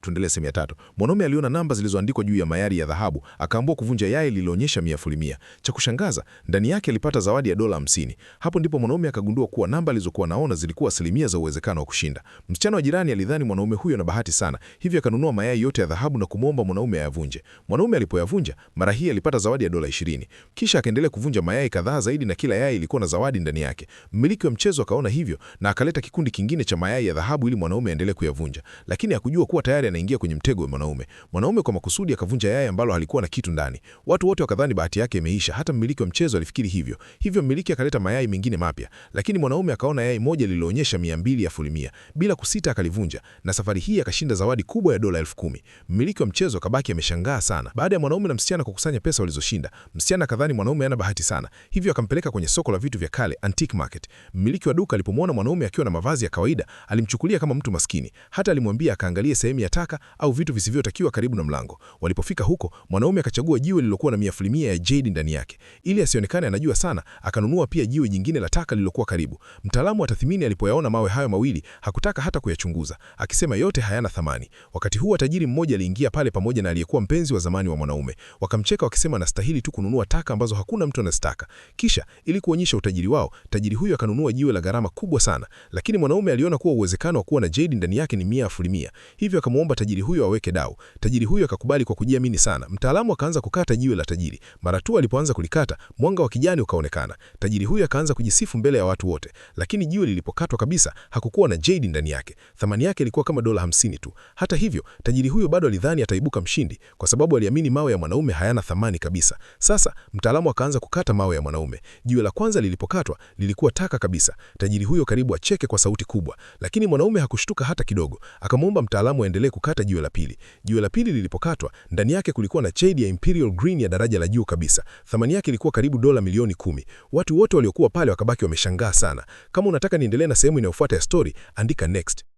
Tuendelee sehemu ya tatu. Mwanaume aliona namba zilizoandikwa juu ya mayai ya dhahabu, akaamua kuvunja yai lililoonyesha 100%. Cha kushangaza, ndani yake alipata zawadi ya dola 50. Hapo ndipo mwanaume akagundua kuwa namba alizokuwa naona zilikuwa asilimia za uwezekano wa kushinda. Msichana wa jirani alidhani mwanaume huyo na bahati sana, hivyo akanunua mayai yote ya dhahabu na kumwomba mwanaume ayavunje. Mwanaume alipoyavunja, mara hii alipata zawadi ya dola 20. Kisha akaendelea kuvunja mayai kadhaa zaidi na kila yai ilikuwa na zawadi ndani yake. Mmiliki wa mchezo akaona hivyo na akaleta kikundi kingine cha mayai ya dhahabu ili mwanaume aendelee kuyavunja. Lakini hakujua kuwa tayari anaingia kwenye mtego wa mwanaume. Mwanaume kwa makusudi akavunja yai ambalo halikuwa na kitu ndani. Watu wote wakadhani bahati yake imeisha, hata mmiliki wa mchezo alifikiri hivyo. Hivyo mmiliki akaleta mayai mengine mapya, lakini mwanaume akaona yai moja lililoonyesha 200%. Bila kusita akalivunja, na safari hii akashinda zawadi kubwa ya dola 10,000. Mmiliki wa mchezo akabaki ameshangaa sana. Baada ya mwanaume na msichana kukusanya pesa walizoshinda, msichana akadhani mwanaume ana bahati sana, hivyo akampeleka kwenye soko la vitu vya kale, antique market. Mmiliki wa duka alipomwona mwanaume akiwa na mavazi ya kawaida, alimchukulia kama mtu maskini. Hata alimwambia akaangalie sehemu ya taka au vitu visivyotakiwa karibu na mlango. Walipofika huko, mwanaume akachagua jiwe lililokuwa na 100% ya jade ndani yake. Ili asionekane anajua sana, akanunua pia jiwe jingine la taka lililokuwa karibu. Mtaalamu wa tathmini alipoyaona mawe hayo mawili, hakutaka hata kuyachunguza, akisema yote hayana thamani. Wakati huo tajiri mmoja aliingia pale pamoja na aliyekuwa mpenzi wa zamani wa mwanaume. Wakamcheka wakisema anastahili tu kununua taka ambazo hakuna mtu anazitaka. Kisha, ili kuonyesha utajiri wao, tajiri huyo akanunua jiwe la gharama kubwa sana. Lakini mwanaume aliona kuwa uwezekano wa kuwa na jade ndani yake ni 100%. Hivyo akamwomba tajiri huyo aweke dau. Tajiri huyo akakubali kwa kujiamini sana. Mtaalamu akaanza kukata jiwe la tajiri. Mara tu alipoanza kulikata, mwanga wa kijani ukaonekana. Tajiri huyo akaanza kujisifu mbele ya watu wote. Lakini jiwe lilipokatwa kabisa, hakukuwa na jade ndani yake. Thamani yake ilikuwa kama dola 50 tu. Hata hivyo, tajiri huyo bado alidhani ataibuka mshindi kwa sababu aliamini mawe ya mwanaume hayana thamani kabisa. Sasa, mtaalamu akaanza kukata mawe ya mwanaume. Jiwe la kwanza lilipokatwa, lilikuwa taka kabisa. Tajiri huyo karibu acheke kwa sauti kubwa, lakini mwanaume hakushtuka hata kidogo. Akamwomba mtaalamu aendelee kukata jiwe la pili. Jiwe la pili lilipokatwa, ndani yake kulikuwa na jade ya Imperial Green ya daraja la juu kabisa. Thamani yake ilikuwa karibu dola milioni 10. Watu wote waliokuwa pale wakabaki wameshangaa sana. Kama unataka niendelee na sehemu inayofuata ya story, andika next.